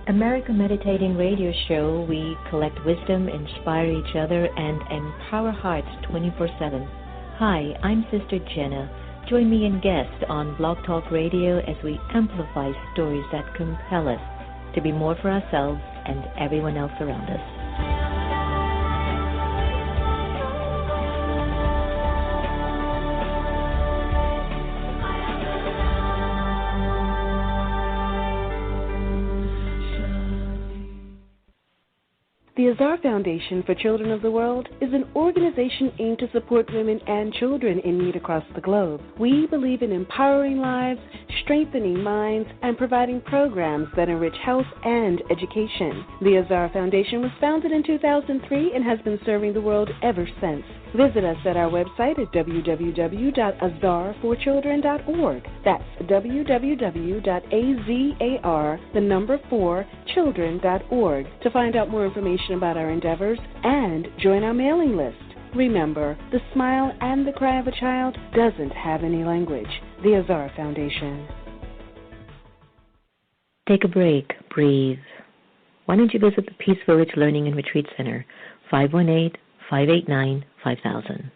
America Meditating Radio Show, we collect wisdom, inspire each other, and empower hearts 24/7. Hi, I'm Sister Jenna. Join me and guest on Blog Talk Radio as we amplify stories that compel us to be more for ourselves and everyone else around us. The Azar Foundation for Children of the World is an organization aimed to support women and children in need across the globe. We believe in empowering lives, strengthening minds, and providing programs that enrich health and education. The Azar Foundation was founded in 2003 and has been serving the world ever since. Visit us at our website at www.azar4children.org. That's www.azar4children.org to find out more information about our endeavors and join our mailing list. Remember, the smile and the cry of a child doesn't have any language. The Azar Foundation. Take a break. Breathe. Why don't you visit the Peace Village Learning and Retreat Center, 518-589-5000.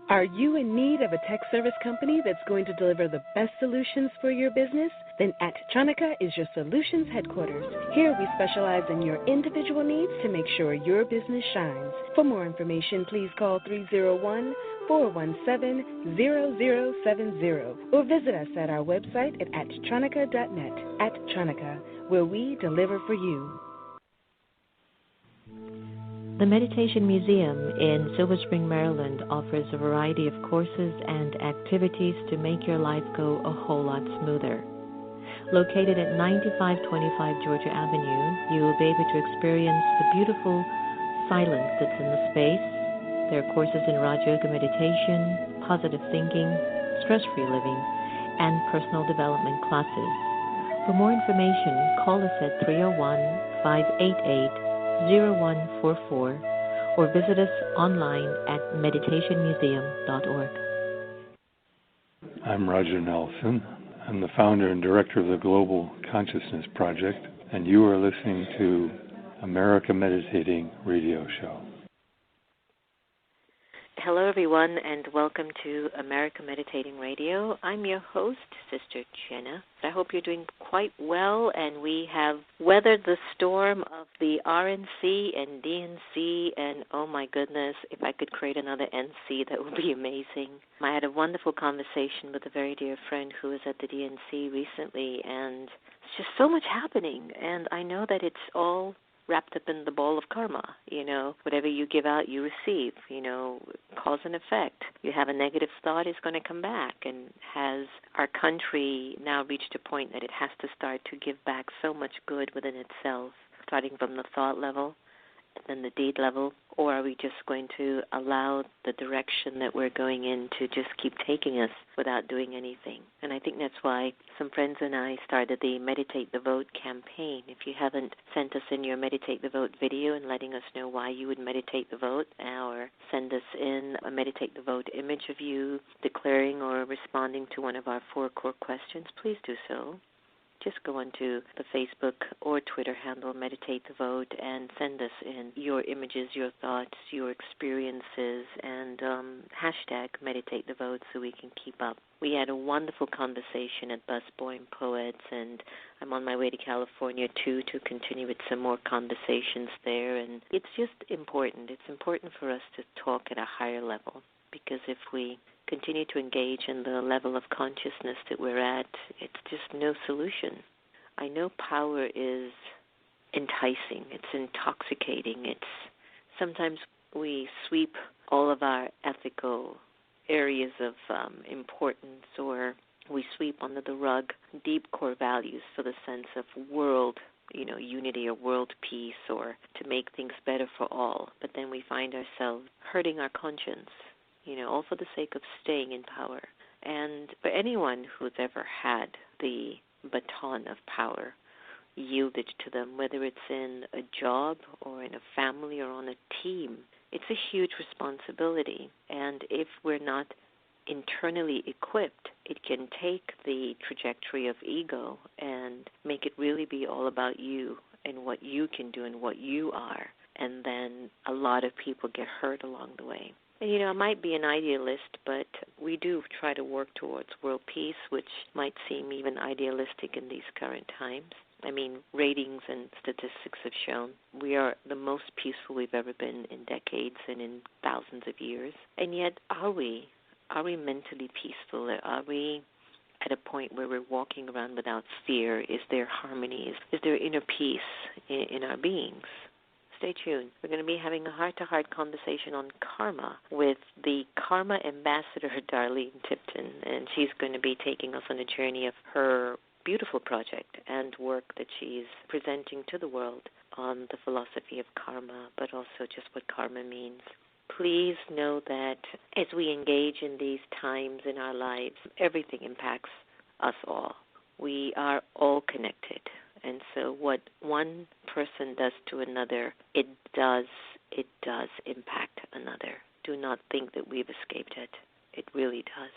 Are you in need of a tech service company that's going to deliver the best solutions for your business? Then Attronica is your solutions headquarters. Here we specialize in your individual needs to make sure your business shines. For more information, please call 301-417-0070 or visit us at our website at attronica.net. Attronica, where we deliver for you. The Meditation Museum in Silver Spring, Maryland offers a variety of courses and activities to make your life go a whole lot smoother. Located at 9525 Georgia Avenue, you will be able to experience the beautiful silence that's in the space. There are courses in Raj Yoga meditation, positive thinking, stress-free living, and personal development classes. For more information, call us at 301-588-0144 or visit us online at meditationmuseum.org. I'm Roger Nelson. I'm the founder and director of the Global Consciousness Project, and you are listening to America Meditating Radio Show. Hello, everyone, and welcome to America Meditating Radio. I'm your host, Sister Jenna. I hope you're doing quite well, and we have weathered the storm of the RNC and DNC, and oh my goodness, if I could create another NC, that would be amazing. I had a wonderful conversation with a very dear friend who was at the DNC recently, and it's just so much happening, and I know that it's all wrapped up in the ball of karma. Whatever you give out, you receive, cause and effect. You have a negative thought, it's going to come back. And has our country now reached a point that it has to start to give back so much good within itself, starting from the thought level and then the deed level? Or are we just going to allow the direction that we're going in to just keep taking us without doing anything? And I think that's why some friends and I started the Meditate the Vote campaign. If you haven't sent us in your Meditate the Vote video and letting us know why you would meditate the vote, or send us in a Meditate the Vote image of you declaring or responding to one of our 4 core questions, please do so. Just go onto the Facebook or Twitter handle, Meditate the Vote, and send us in your images, your thoughts, your experiences, and hashtag Meditate the Vote so we can keep up. We had a wonderful conversation at Busboy Poets, and I'm on my way to California, too, to continue with some more conversations there. And it's just important. It's important for us to talk at a higher level, because if we continue to engage in the level of consciousness that we're at, it's just no solution. I know power is enticing. It's intoxicating. Sometimes we sweep all of our ethical areas of importance, or we sweep under the rug deep core values for the sense of world, unity or world peace, or to make things better for all. But then we find ourselves hurting our conscience, all for the sake of staying in power. And for anyone who's ever had the baton of power yielded to them, whether it's in a job or in a family or on a team, it's a huge responsibility. And if we're not internally equipped, it can take the trajectory of ego and make it really be all about you and what you can do and what you are. And then a lot of people get hurt along the way. And, I might be an idealist, but we do try to work towards world peace, which might seem even idealistic in these current times. I mean, ratings and statistics have shown we are the most peaceful we've ever been in decades and in thousands of years. And yet, are we? Are we mentally peaceful? Are we at a point where we're walking around without fear? Is there harmony? Is there inner peace in our beings? Stay tuned. We're going to be having a heart-to-heart conversation on karma with the karma ambassador, Darlene Tipton, and she's going to be taking us on a journey of her beautiful project and work that she's presenting to the world on the philosophy of karma, but also just what karma means. Please know that as we engage in these times in our lives, everything impacts us all. We are all connected. And so what one person does to another, it does impact another. Do not think that we've escaped it. It really does.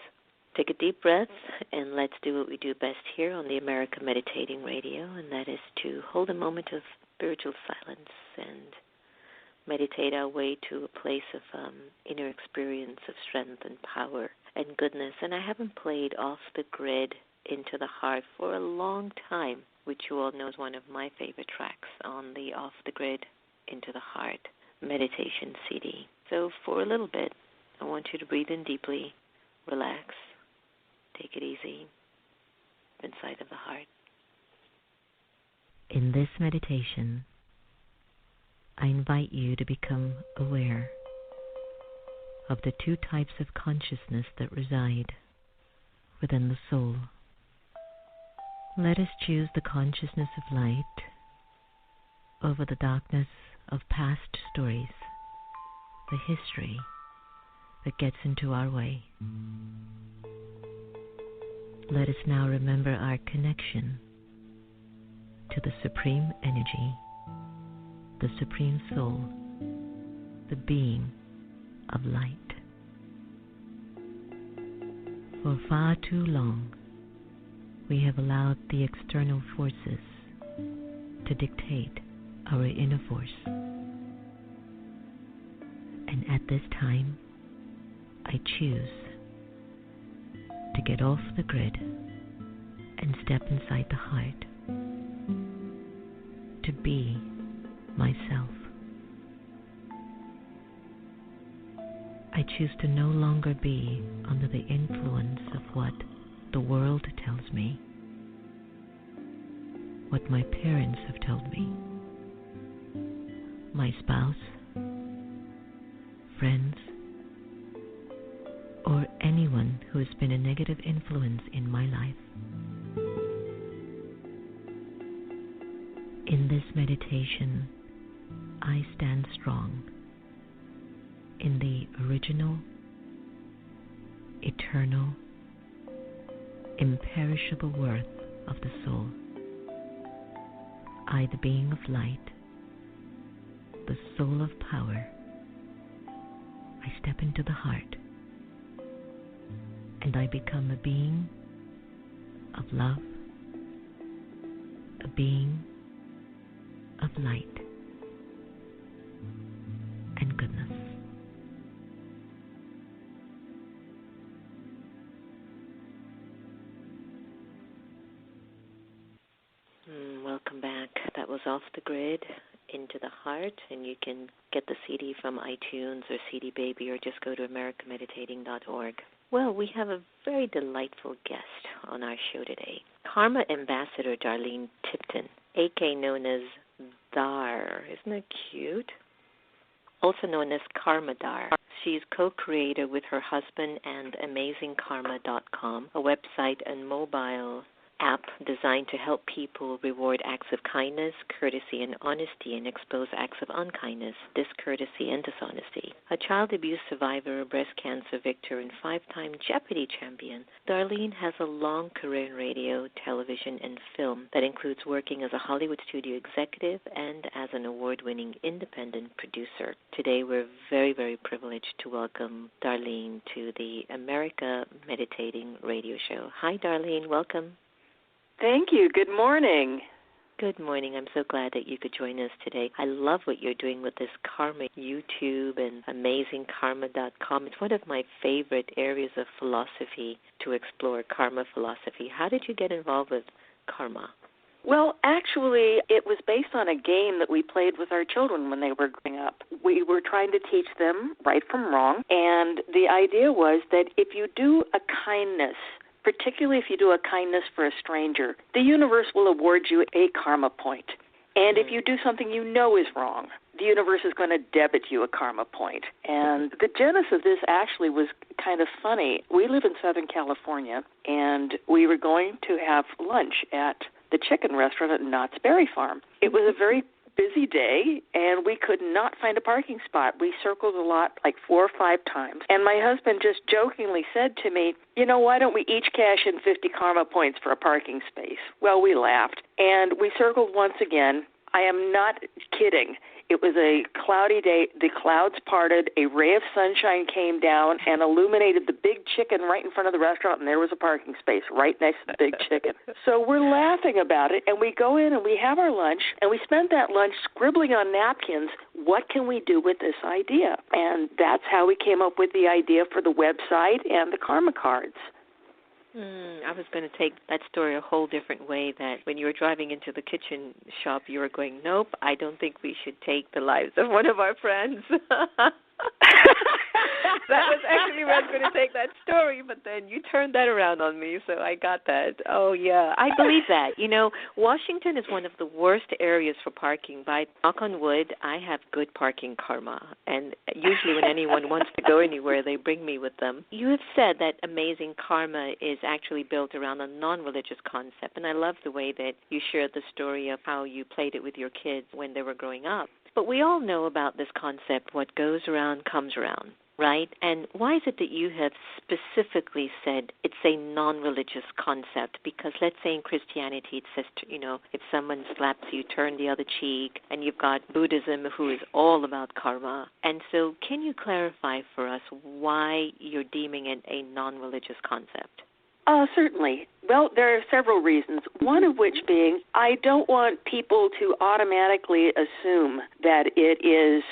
Take a deep breath, and let's do what we do best here on the America Meditating Radio, and that is to hold a moment of spiritual silence and meditate our way to a place of inner experience of strength and power and goodness. And I haven't played Off the Grid Into the Heart for a long time, which you all know is one of my favorite tracks on the Off the Grid Into the Heart meditation CD. So for a little bit, I want you to breathe in deeply, relax, take it easy, inside of the heart. In this meditation, I invite you to become aware of the two types of consciousness that reside within the soul. Let us choose the consciousness of light over the darkness of past stories, the history that gets into our way. Let us now remember our connection to the Supreme Energy, the Supreme Soul, the being of light. For far too long, we have allowed the external forces to dictate our inner force. And at this time, I choose to get off the grid and step inside the heart, to be myself. I choose to no longer be under the influence of what the world tells me, what my parents have told me, my spouse, friends, or anyone who has been a negative influence in my life. In this meditation, I stand strong in the original, eternal, imperishable worth of the soul. I, the being of light, the soul of power, I step into the heart, and I become a being of love, a being of light and goodness. Welcome back. That was Off the Grid Into the Heart, and you can get the CD from iTunes or CD Baby, or just go to americameditating.org. Well, we have a very delightful guest on our show today, Karma Ambassador Darlene Tipton, a.k.a. known as Dar. Isn't that cute? Also known as Karma Dar. She's co-creator with her husband and AmazingKarma.com, a website and mobile app designed to help people reward acts of kindness, courtesy, and honesty, and expose acts of unkindness, discourtesy, and dishonesty. A child abuse survivor, a breast cancer victor, and 5-time Jeopardy champion, Darlene has a long career in radio, television, and film that includes working as a Hollywood studio executive and as an award-winning independent producer. Today, we're very, very privileged to welcome Darlene to the America Meditating Radio Show. Hi, Darlene. Welcome. Thank you. Good morning. Good morning. I'm so glad that you could join us today. I love what you're doing with this karma YouTube and amazingkarma.com. It's one of my favorite areas of philosophy to explore, karma philosophy. How did you get involved with karma? Well, actually, it was based on a game that we played with our children when they were growing up. We were trying to teach them right from wrong, and the idea was that if you do a kindness, particularly if you do a kindness for a stranger, the universe will award you a karma point. And if you do something you know is wrong, the universe is going to debit you a karma point. And the genesis of this actually was kind of funny. We live in Southern California, and we were going to have lunch at the chicken restaurant at Knott's Berry Farm. It was a very busy day, and we could not find a parking spot. We circled a lot like 4 or 5 times, and my husband just jokingly said to me, why don't we each cash in 50 karma points for a parking space? Well, we laughed, and we circled once again. I am not kidding. It was a cloudy day. The clouds parted. A ray of sunshine came down and illuminated the big chicken right in front of the restaurant, and there was a parking space right next to the big chicken. So we're laughing about it, and we go in and we have our lunch, and we spent that lunch scribbling on napkins, what can we do with this idea? And that's how we came up with the idea for the website and the karma cards. I was going to take that story a whole different way, that when you were driving into the kitchen shop, you were going, nope, I don't think we should take the lives of one of our friends. That was actually where I was going to take that story, but then you turned that around on me, so I got that. Oh, yeah, I believe that. Washington is one of the worst areas for parking. By knock on wood, I have good parking karma, and usually when anyone wants to go anywhere, they bring me with them. You have said that amazing karma is actually built around a non-religious concept, and I love the way that you shared the story of how you played it with your kids when they were growing up. But we all know about this concept, what goes around comes around, right? And why is it that you have specifically said it's a non-religious concept? Because let's say in Christianity it says, if someone slaps you, turn the other cheek, and you've got Buddhism, who is all about karma. And so can you clarify for us why you're deeming it a non-religious concept? Certainly. Well, there are several reasons, one of which being I don't want people to automatically assume that it is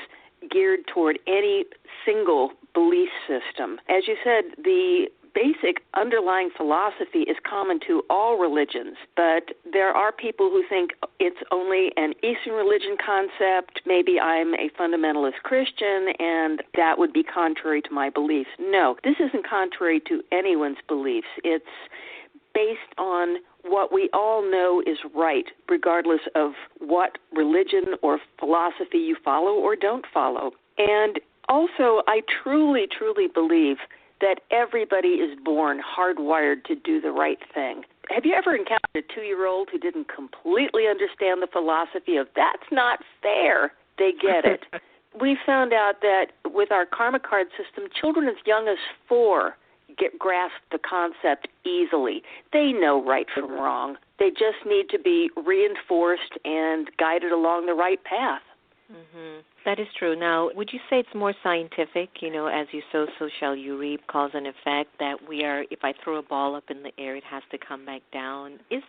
geared toward any single belief system. As you said, the basic underlying philosophy is common to all religions, but there are people who think it's only an Eastern religion concept. Maybe I'm a fundamentalist Christian, and that would be contrary to my beliefs. No, this isn't contrary to anyone's beliefs. It's based on what we all know is right, regardless of what religion or philosophy you follow or don't follow. And also, I truly, truly believe that everybody is born hardwired to do the right thing. Have you ever encountered a 2-year-old who didn't completely understand the philosophy of that's not fair? They get it. We found out that with our karma card system, children as young as 4 grasp the concept easily. They know right from wrong. They just need to be reinforced and guided along the right path. Mm-hmm. That is true. Now, would you say it's more scientific, as you sow, so shall you reap, cause and effect, that if I throw a ball up in the air, it has to come back down? Is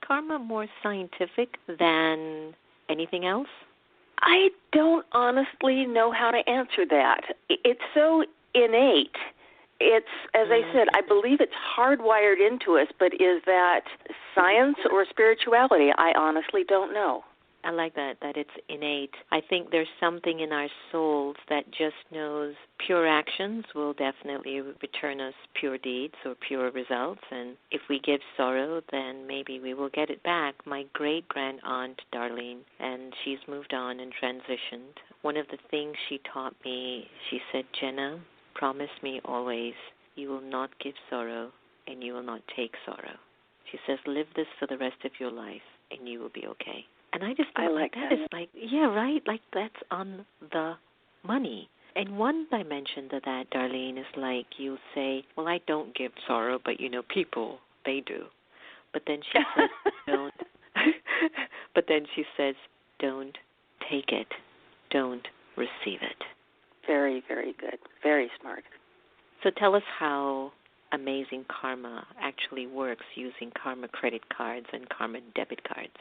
karma more scientific than anything else? I don't honestly know how to answer that. It's so innate. It's, as I said, I believe it's hardwired into us, but is that science or spirituality? I honestly don't know. I like that it's innate. I think there's something in our souls that just knows pure actions will definitely return us pure deeds or pure results. And if we give sorrow, then maybe we will get it back. My great-grand-aunt, Darlene, and she's moved on and transitioned. One of the things she taught me, she said, Jenna, promise me always you will not give sorrow and you will not take sorrow. She says, live this for the rest of your life and you will be okay. And I just thought, that is like, yeah, right, like that's on the money. And one dimension to that, Darlene, is like you'll say, well, I don't give sorrow, but, people, they do. But then she says, don't. But then she says, don't take it. Don't receive it. Very, very good. Very smart. So tell us how Amazing Karma actually works using karma credit cards and karma debit cards.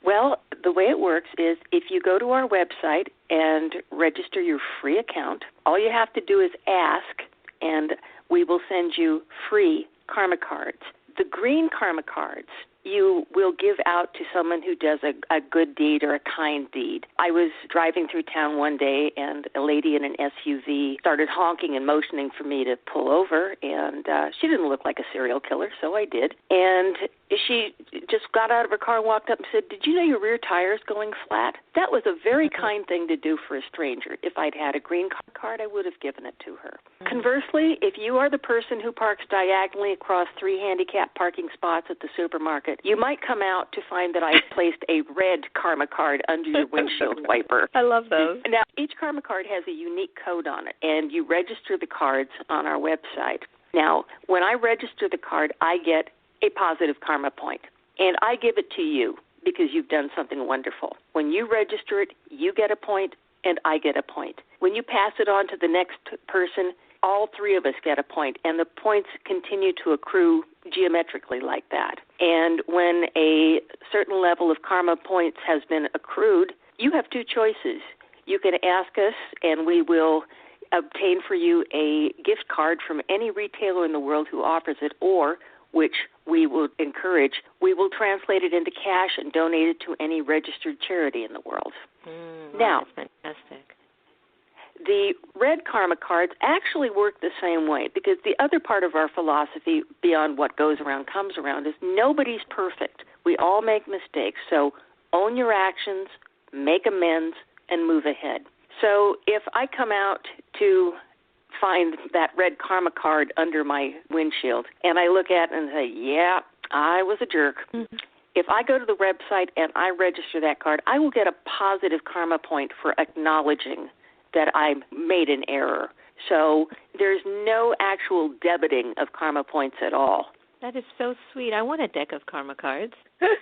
Well, the way it works is if you go to our website and register your free account, all you have to do is ask, and we will send you free karma cards. The green karma cards you will give out to someone who does a good deed or a kind deed. I was driving through town one day, and a lady in an SUV started honking and motioning for me to pull over, and she didn't look like a serial killer, so I did. And she just got out of her car and walked up and said, "Did you know your rear tire's going flat?" That was a very kind thing to do for a stranger. If I'd had a green card, I would have given it to her. Conversely, if you are the person who parks diagonally across 3 handicapped parking spots at the supermarket, you might come out to find that I placed a red karma card under your windshield wiper. I love those. Now, each karma card has a unique code on it, and you register the cards on our website. Now, when I register the card, I get a positive karma point, and I give it to you because you've done something wonderful. When you register it, you get a point, and I get a point. When you pass it on to the next person, all 3 of us get a point, and the points continue to accrue geometrically like that. And when a certain level of karma points has been accrued, you have 2 choices. You can ask us, and we will obtain for you a gift card from any retailer in the world who offers it, or, which we will encourage, we will translate it into cash and donate it to any registered charity in the world. Now, that's fantastic. The red karma cards actually work the same way, because the other part of our philosophy, beyond what goes around comes around, is nobody's perfect. We all make mistakes, so own your actions, make amends, and move ahead. So if I come out to find that red karma card under my windshield, and I look at it and say, yeah, I was a jerk. Mm-hmm. If I go to the website and I register that card, I will get a positive karma point for acknowledging that I made an error. So there's no actual debiting of karma points at all. That is so sweet. I want a deck of karma cards.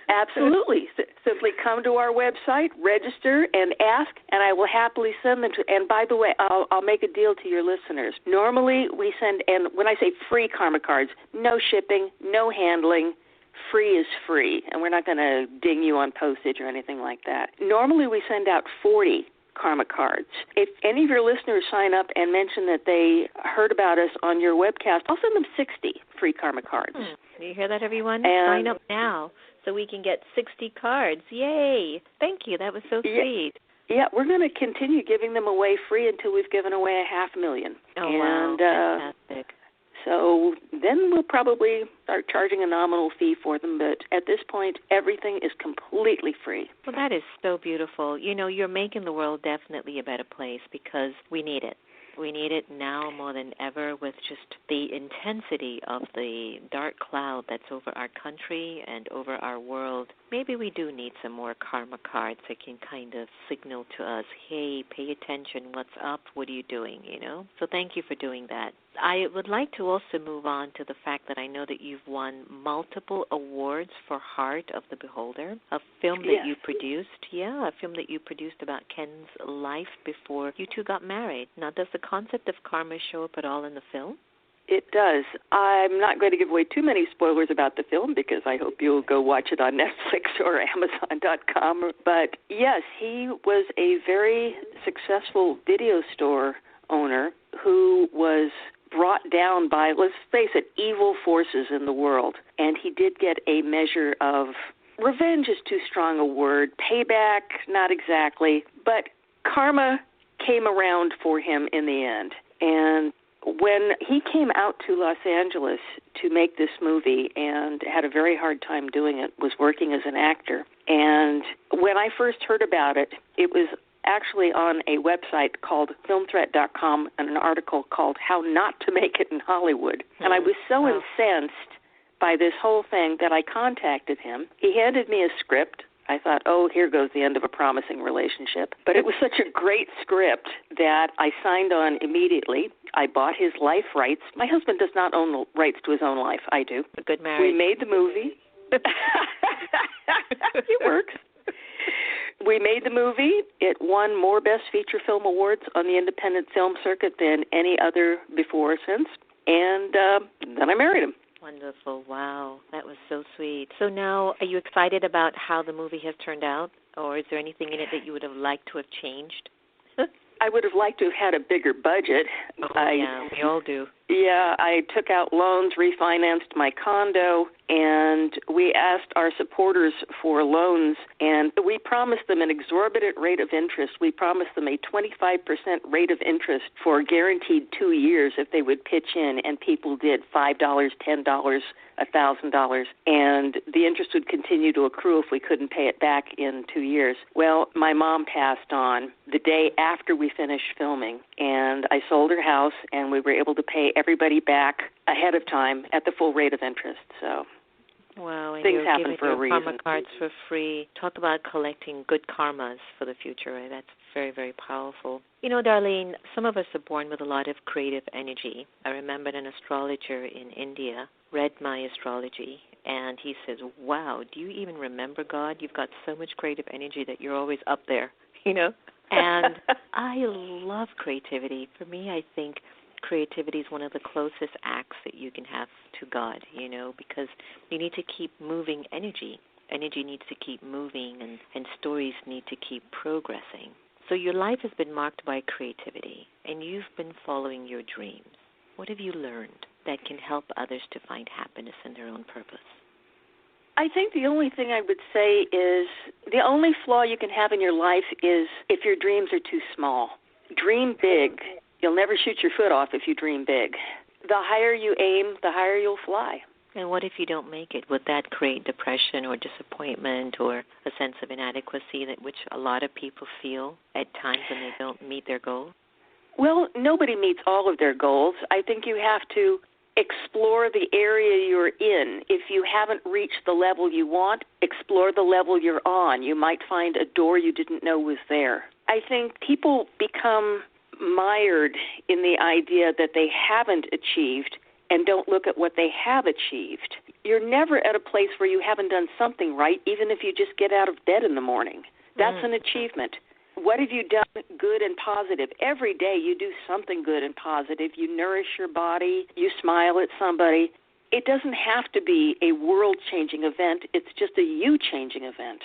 Absolutely. Simply come to our website, register, and ask, and I will happily send them to. And by the way, I'll make a deal to your listeners. Normally we send, and when I say free karma cards, no shipping, no handling. Free is free, and we're not going to ding you on postage or anything like that. Normally we send out 40 karma cards. If any of your listeners sign up and mention that they heard about us on your webcast, I'll send them 60 free karma cards. You hear that, everyone? And sign up now so we can get 60 cards. Yay! Thank you. That was so sweet. Yeah, we're going to continue giving them away free until we've given away 500,000. Oh, wow. Fantastic. So then we'll probably start charging a nominal fee for them, but at this point, everything is completely free. Well, that is so beautiful. You know, you're making the world definitely a better place because we need it. We need it now more than ever with just the intensity of the dark cloud that's over our country and over our world. Maybe we do need some more karma cards that can kind of signal to us, hey, pay attention, what's up, what are you doing, you know? So thank you for doing that. I would like to also move on to the fact that I know that you've won multiple awards for Heart of the Beholder, a film that you produced. Yeah, a film that you produced about Ken's life before you two got married. Now, does the concept of karma show up at all in the film? It does. I'm not going to give away too many spoilers about the film because I hope you'll go watch it on Netflix or Amazon.com. But yes, he was a very successful video store owner who was brought down by, let's face it, evil forces in the world. And he did get a measure of, revenge is too strong a word, payback, not exactly, but karma came around for him in the end. And when he came out to Los Angeles to make this movie and had a very hard time doing it, was working as an actor. And when I first heard about it, it was actually on a website called filmthreat.com and an article called How Not to Make It in Hollywood. And I was so incensed by this whole thing that I contacted him. He handed me a script. I thought, oh, here goes the end of a promising relationship. But it was such a great script that I signed on immediately. I bought his life rights. My husband does not own the rights to his own life. I do. A good marriage. We made the movie. It works. We made the movie. It won more Best Feature Film awards on the independent film circuit than any other before or since. And then I married him. Wonderful. Wow. That was so sweet. So now, are you excited about how the movie has turned out, or is there anything in it that you would have liked to have changed? I would have liked to have had a bigger budget. Yeah, we all do. Yeah, I took out loans, refinanced my condo, and we asked our supporters for loans, and we promised them an exorbitant rate of interest. We promised them a 25% rate of interest for guaranteed 2 years if they would pitch in, and people did $5, $10, $1,000, and the interest would continue to accrue if we couldn't pay it back in 2 years. Well, my mom passed on the day after we finished filming, and I sold her house, and we were able to pay everybody back ahead of time at the full rate of interest. So wow, and things you're happen giving for a your reason. karma cards for free. Talk about collecting good karmas for the future. Right? That's very, very powerful. You know, Darlene, some of us are born with a lot of creative energy. I remember an astrologer in India read my astrology, and he says, wow, do you even remember God? You've got so much creative energy that you're always up there, you know? And I love creativity. For me, I think creativity is one of the closest acts that you can have to God, you know, because you need to keep moving energy. Energy needs to keep moving, and stories need to keep progressing. So your life has been marked by creativity, and you've been following your dreams. What have you learned that can help others to find happiness in their own purpose? I think the only thing I would say is the only flaw you can have in your life is if your dreams are too small. Dream big. You'll never shoot your foot off if you dream big. The higher you aim, the higher you'll fly. And what if you don't make it? Would that create depression or disappointment or a sense of inadequacy that which a lot of people feel at times when they don't meet their goals? Well, nobody meets all of their goals. I think you have to explore the area you're in. If you haven't reached the level you want, explore the level you're on. You might find a door you didn't know was there. I think people become mired in the idea that they haven't achieved and don't look at what they have achieved. You're never at a place where you haven't done something right, even if you just get out of bed in the morning. That's an achievement. What have you done good and positive? Every day you do something good and positive. You nourish your body. You smile at somebody. It doesn't have to be a world-changing event. It's just a you-changing event.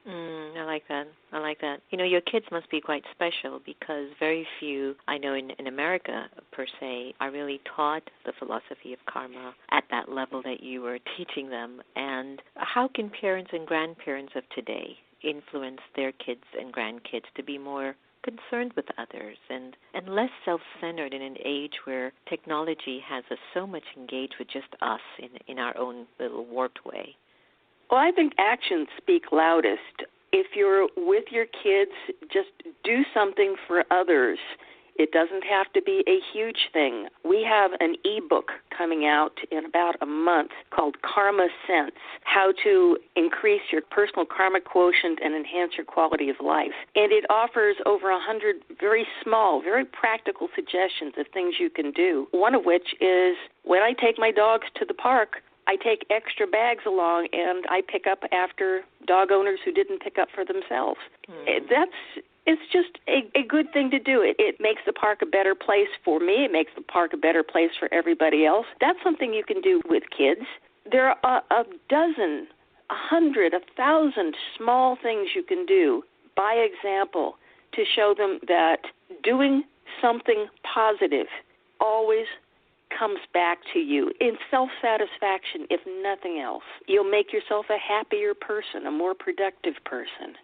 I like that. I like that. You know, your kids must be quite special because very few, I know in America per se, are really taught the philosophy of karma at that level that you were teaching them. And how can parents and grandparents of today influence their kids and grandkids to be more concerned with others and less self-centered in an age where technology has us so much engaged with just us in our own little warped way? Well, I think actions speak loudest. If you're with your kids, just do something for others. It doesn't have to be a huge thing. We have an e-book coming out in about a month called Karma Sense, How to Increase Your Personal Karma Quotient and Enhance Your Quality of Life. And it offers over 100 very small, very practical suggestions of things you can do, one of which is when I take my dogs to the park, I take extra bags along and I pick up after dog owners who didn't pick up for themselves. It's just a good thing to do. It makes the park a better place for me. It makes the park a better place for everybody else. That's something you can do with kids. There are a dozen, 100, 1,000 small things you can do by example to show them that doing something positive always comes back to you in self-satisfaction, if nothing else. You'll make yourself a happier person, a more productive person.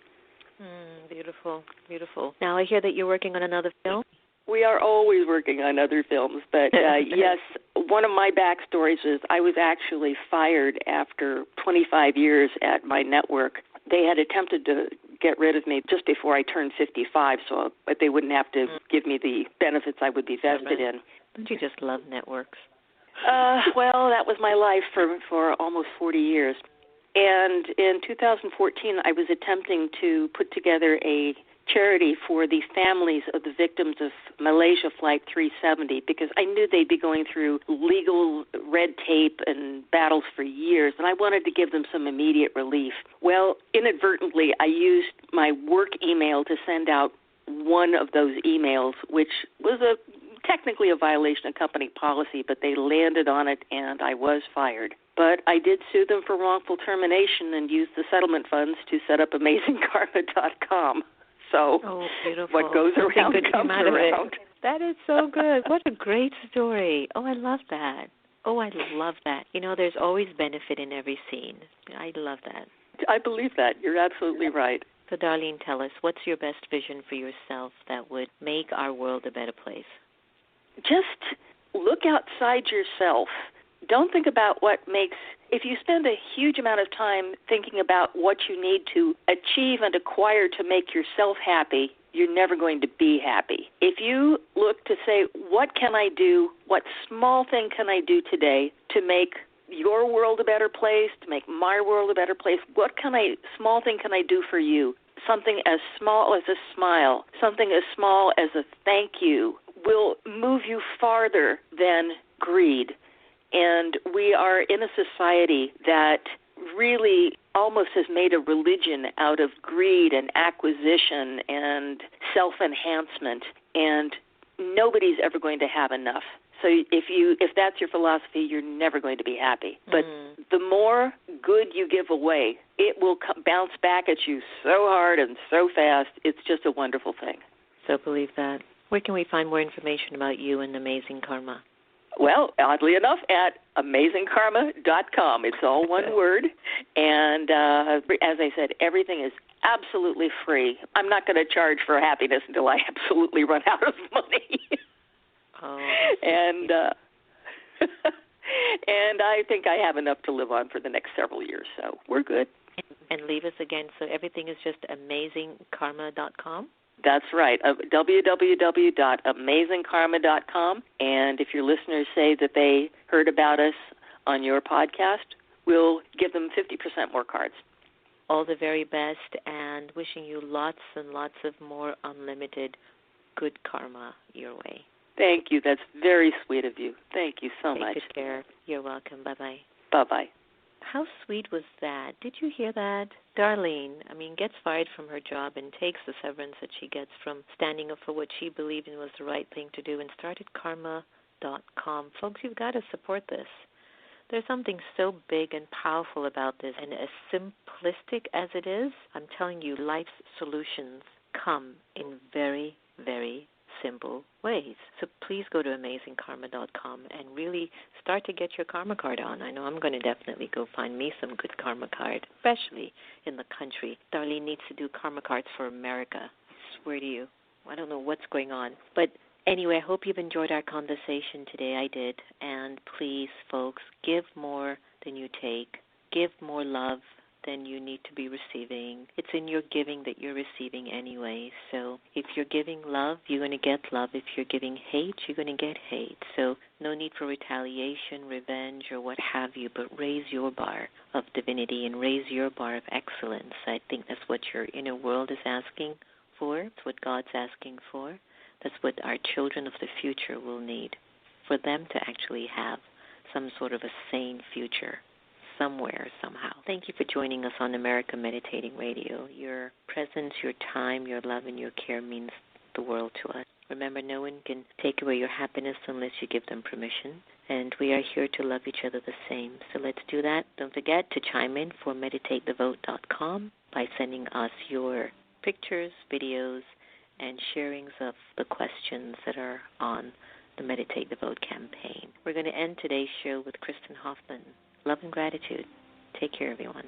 Beautiful, beautiful. Now I hear that you're working on another film. We are always working on other films, but yes, one of my backstories is I was actually fired after 25 years at my network. They had attempted to get rid of me just before I turned 55, but they wouldn't have to give me the benefits I would be vested in. Don't you just love networks? Well, that was my life for almost 40 years. And in 2014, I was attempting to put together a charity for the families of the victims of Malaysia Flight 370 because I knew they'd be going through legal red tape and battles for years, and I wanted to give them some immediate relief. Well, inadvertently, I used my work email to send out one of those emails, which was a technically a violation of company policy, but they landed on it and I was fired. But I did sue them for wrongful termination and used the settlement funds to set up AmazingKarma.com. So what goes around comes around. That is so good. What a great story. Oh, I love that. Oh, I love that. You know, there's always benefit in every scene. I love that. I believe that. You're absolutely right. So, Darlene, tell us, what's your best vision for yourself that would make our world a better place? Just look outside yourself. Don't think about what makes, if you spend a huge amount of time thinking about what you need to achieve and acquire to make yourself happy, you're never going to be happy. If you look to say, what can I do, what small thing can I do today to make your world a better place, to make my world a better place, small thing can I do for you? Something as small as a smile, something as small as a thank you will move you farther than greed. And we are in a society that really almost has made a religion out of greed and acquisition and self-enhancement, and nobody's ever going to have enough. So if that's your philosophy, you're never going to be happy. But the more good you give away, it will bounce back at you so hard and so fast. It's just a wonderful thing. So believe that. Where can we find more information about you and Amazing Karma? Well, oddly enough, at AmazingKarma.com. It's all one word. And as I said, everything is absolutely free. I'm not going to charge for happiness until I absolutely run out of money. And and I think I have enough to live on for the next several years, so we're good. And leave us again, so everything is just AmazingKarma.com? That's right, www.amazingkarma.com. And if your listeners say that they heard about us on your podcast, we'll give them 50% more cards. All the very best, and wishing you lots and lots of more unlimited good karma your way. Thank you. That's very sweet of you. Thank you so much. Take good care. You're welcome. Bye-bye. Bye-bye. How sweet was that? Did you hear that? Darlene, gets fired from her job and takes the severance that she gets from standing up for what she believed in was the right thing to do and started karma.com. Folks, you've got to support this. There's something so big and powerful about this, and as simplistic as it is, I'm telling you, life's solutions come in very, very simple ways. So please go to AmazingKarma.com and really start to get your karma card on. I know I'm going to definitely go find me some good karma card, especially in the country. Darlene needs to do karma cards for America. I swear to you. I don't know what's going on. But anyway, I hope you've enjoyed our conversation today. I did. And please, folks, give more than you take. Give more love than you need to be receiving. It's in your giving that you're receiving anyway. So if you're giving love, you're going to get love. If you're giving hate, you're going to get hate. So no need for retaliation, revenge, or what have you, but raise your bar of divinity and raise your bar of excellence. I think that's what your inner world is asking for. It's what God's asking for. That's what our children of the future will need, for them to actually have some sort of a sane future. Somewhere, somehow. Thank you for joining us on America Meditating Radio. Your presence, your time, your love, and your care means the world to us. Remember, no one can take away your happiness unless you give them permission. And we are here to love each other the same. So let's do that. Don't forget to chime in for meditatethevote.com by sending us your pictures, videos, and sharings of the questions that are on the Meditate the Vote campaign. We're going to end today's show with Kristen Hoffman. Love and gratitude. Take care, everyone.